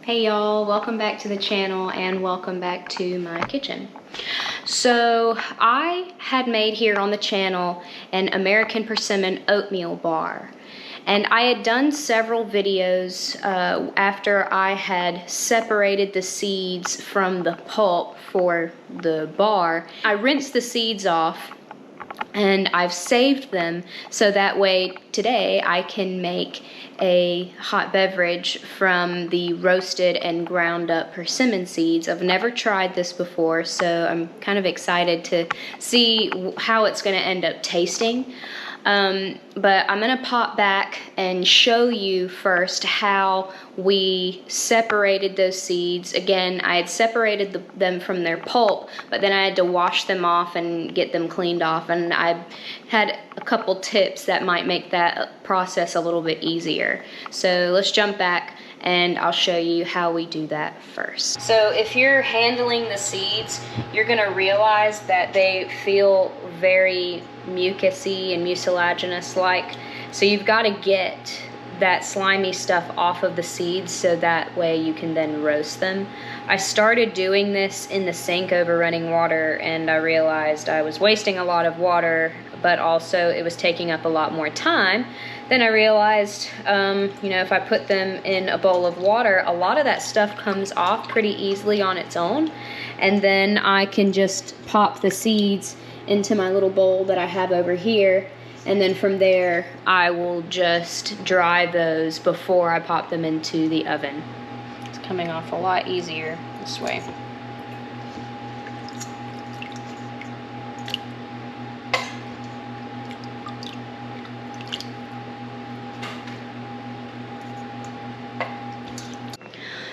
Hey y'all, welcome back to the channel and welcome back to my kitchen. So I had made here on the channel an American Persimmon oatmeal bar. And I had done several videos after I had separated the seeds from the pulp for the bar. I rinsed the seeds off and I've saved them so that way today I can make a hot beverage from the roasted and ground up persimmon seeds. I've never tried this before, so I'm kind of excited to see how it's going to end up tasting. But I'm gonna pop back and show you first how we separated those seeds. Again, I had separated them from their pulp, but then I had to wash them off and get them cleaned off, and I had a couple tips that might make that process a little bit easier. So let's jump back and I'll show you how we do that first. So if you're handling the seeds, you're gonna realize that they feel very mucusy and mucilaginous like. So you've gotta get that slimy stuff off of the seeds so that way you can then roast them. I started doing this in the sink over running water and I realized I was wasting a lot of water, but also it was taking up a lot more time. Then I realized, if I put them in a bowl of water, a lot of that stuff comes off pretty easily on its own. And then I can just pop the seeds into my little bowl that I have over here. And then from there, I will just dry those before I pop them into the oven. It's coming off a lot easier this way.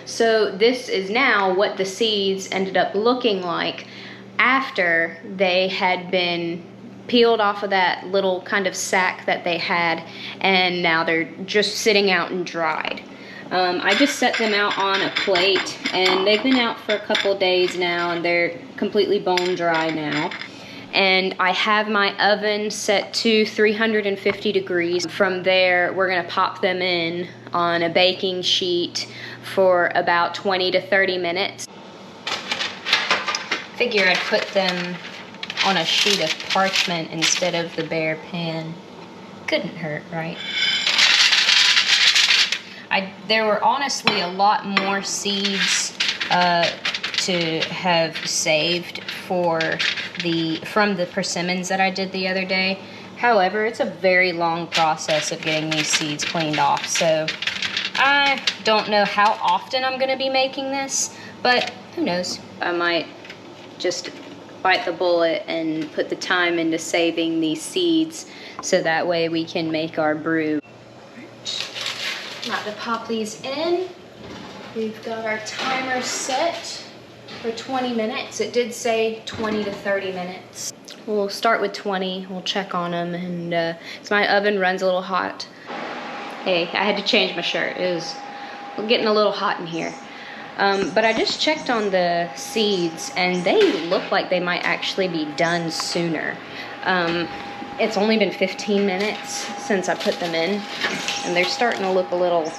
So this is now what the seeds ended up looking like after they had been peeled off of that little kind of sack that they had, and now they're just sitting out and dried. I just set them out on a plate, and they've been out for a couple days now, and they're completely bone dry now. And I have my oven set to 350 degrees. From there, we're gonna pop them in on a baking sheet for about 20 to 30 minutes. Figure I'd put them on a sheet of parchment instead of the bare pan. Couldn't hurt, right? There were honestly a lot more seeds to have saved from the persimmons that I did the other day. However, it's a very long process of getting these seeds cleaned off, so I don't know how often I'm gonna be making this, but who knows? I might just bite the bullet and put the time into saving these seeds so that way we can make our brew. About to pop these in. We've got our timer set for 20 minutes. It did say 20 to 30 minutes. We'll start with 20. We'll check on them, and so my oven runs a little hot. Hey, I had to change my shirt. It was getting a little hot in here. But I just checked on the seeds, and they look like they might actually be done sooner. It's only been 15 minutes since I put them in, and they're starting to look a little,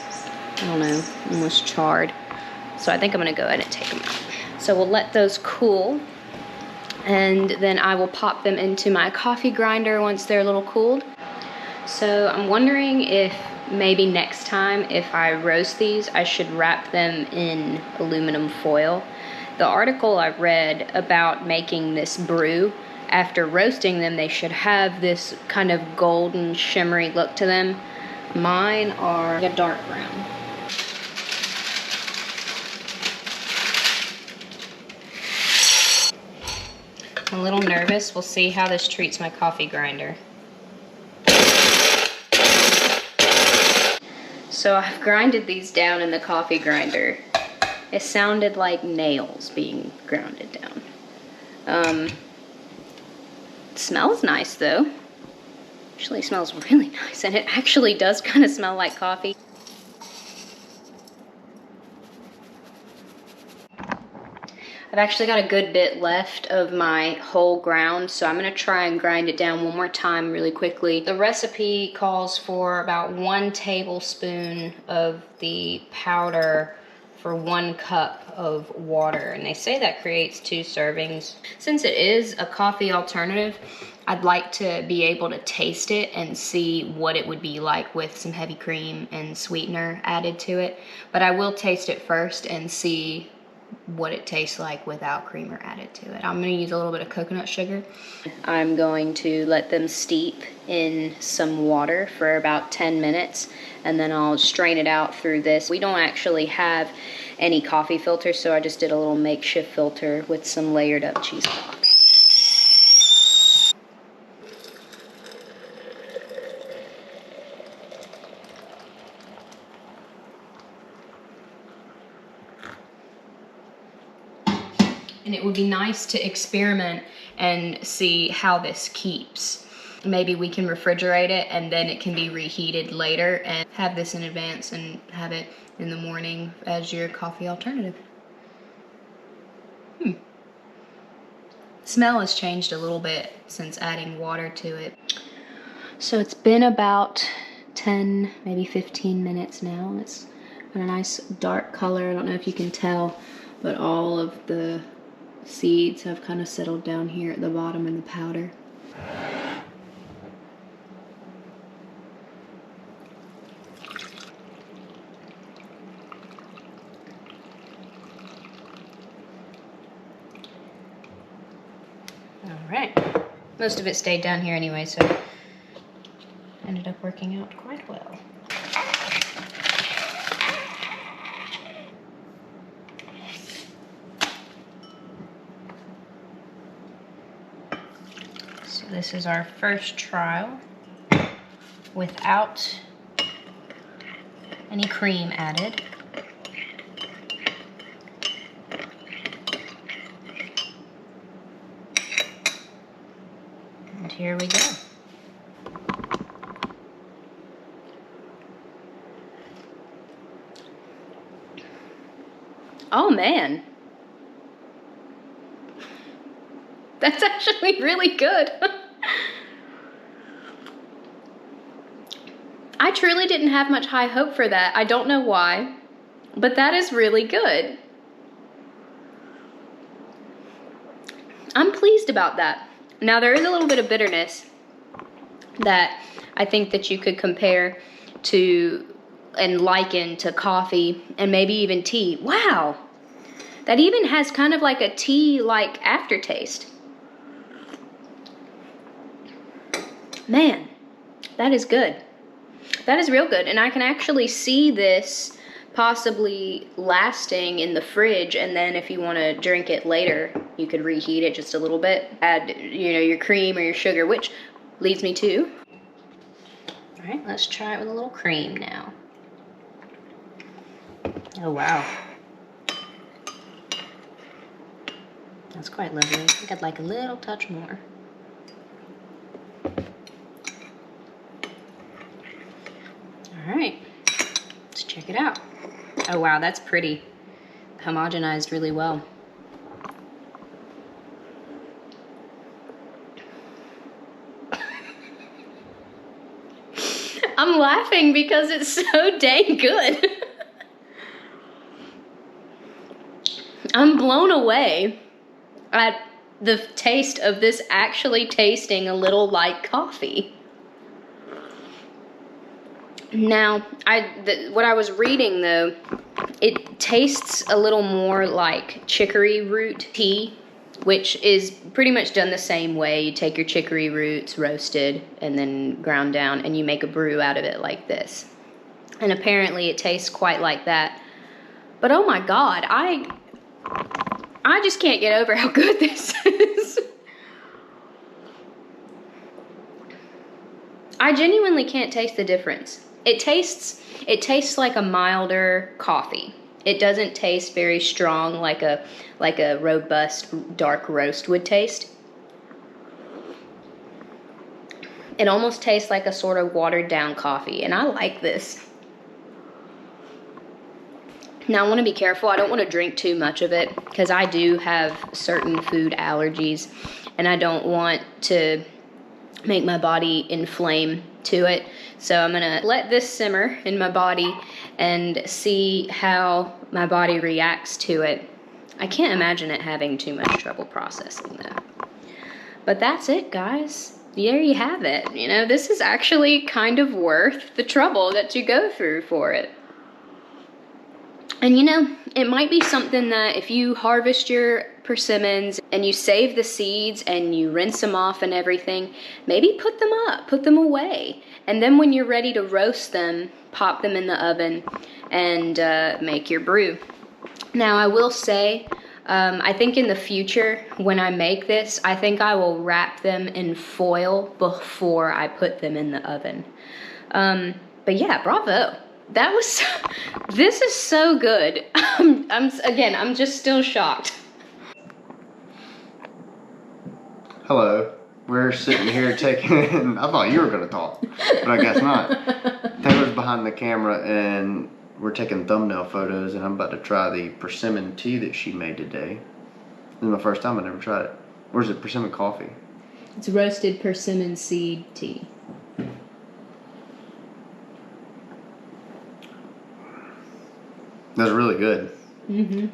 I don't know, almost charred. So I think I'm gonna go ahead and take them out. So we'll let those cool, and then I will pop them into my coffee grinder once they're a little cooled. So I'm wondering if maybe next time if I roast these, I should wrap them in aluminum foil. The article I read about making this brew, after roasting them, they should have this kind of golden shimmery look to them. Mine are a dark brown. I'm a little nervous. We'll see how this treats my coffee grinder. So I've grinded these down in the coffee grinder. It sounded like nails being grounded down. It smells nice though. Actually smells really nice, and it actually does kind of smell like coffee. I've actually got a good bit left of my whole ground, so I'm gonna try and grind it down one more time really quickly. The recipe calls for about 1 tablespoon of the powder for 1 cup of water, and they say that creates 2 servings. Since it is a coffee alternative, I'd like to be able to taste it and see what it would be like with some heavy cream and sweetener added to it. But I will taste it first and see what it tastes like without creamer added to it. I'm going to use a little bit of coconut sugar. I'm going to let them steep in some water for about 10 minutes, and then I'll strain it out through this. We don't actually have any coffee filters, so I just did a little makeshift filter with some layered up cheesecloth. And it would be nice to experiment and see how this keeps. Maybe we can refrigerate it and then it can be reheated later, and have this in advance and have it in the morning as your coffee alternative. Smell has changed a little bit since adding water to it. So it's been about 10, maybe 15 minutes now. It's got a nice dark color. I don't know if you can tell, but all of the seeds have kind of settled down here at the bottom in the powder. All right, most of it stayed down here anyway, so ended up working out quite well. So this is our first trial without any cream added. And here we go. Oh man. That's actually really good. I truly didn't have much high hope for that. I don't know why, but that is really good. I'm pleased about that. Now there is a little bit of bitterness that I think that you could compare to and liken to coffee and maybe even tea. Wow, that even has kind of like a tea-like aftertaste. Man, that is good. That is real good, and I can actually see this possibly lasting in the fridge, and then if you want to drink it later, you could reheat it just a little bit, add, you know, your cream or your sugar, which leads me to, all right, let's try it with a little cream now. Oh wow, that's quite lovely. I think I'd like a little touch more. All right, let's check it out. Oh wow, that's pretty. Homogenized really well. I'm laughing because it's so dang good. I'm blown away at the taste of this actually tasting a little like coffee. Now, what I was reading though, it tastes a little more like chicory root tea, which is pretty much done the same way. You take your chicory roots, roasted, and then ground down, and you make a brew out of it like this. And apparently it tastes quite like that. But oh my God, I just can't get over how good this is. I genuinely can't taste the difference. It tastes like a milder coffee. It doesn't taste very strong like a robust dark roast would taste. It almost tastes like a sort of watered down coffee, and I like this. Now I want to be careful. I don't want to drink too much of it because I do have certain food allergies, and I don't want to make my body inflame to it. So I'm gonna let this simmer in my body and see how my body reacts to it. I can't imagine it having too much trouble processing though. But that's it, guys. There you have it. You know, this is actually kind of worth the trouble that you go through for it. And you know, it might be something that if you harvest your persimmons and you save the seeds and you rinse them off and everything, maybe put them up, put them away. And then when you're ready to roast them, pop them in the oven and make your brew. Now I will say, I think in the future when I make this, I think I will wrap them in foil before I put them in the oven. But yeah, bravo. That was, this is so good. I'm just still shocked. Hello, we're sitting here taking, I thought you were gonna talk, but I guess not. Taylor's behind the camera and we're taking thumbnail photos, and I'm about to try the persimmon tea that she made today. This is my first time, I never tried it. Or is it persimmon coffee? It's roasted persimmon seed tea. That's really good. Mm-hmm.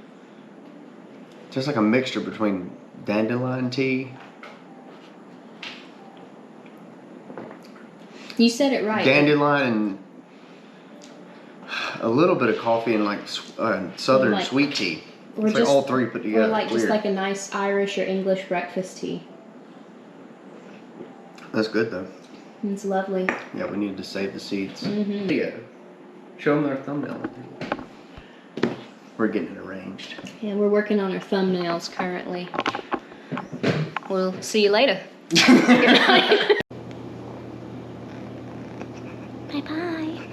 Just like a mixture between dandelion tea. You said it right. Dandelion and a little bit of coffee and like southern Like- sweet tea. Or It's like all three put together. Or like Weird. just like a nice Irish or English breakfast tea. That's good though. It's lovely. Yeah, we need to save the seeds. Mm-hmm. Yeah. Show them their thumbnail. We're getting it arranged. Yeah, we're working on our thumbnails currently. We'll see you later. Good night. Bye-bye.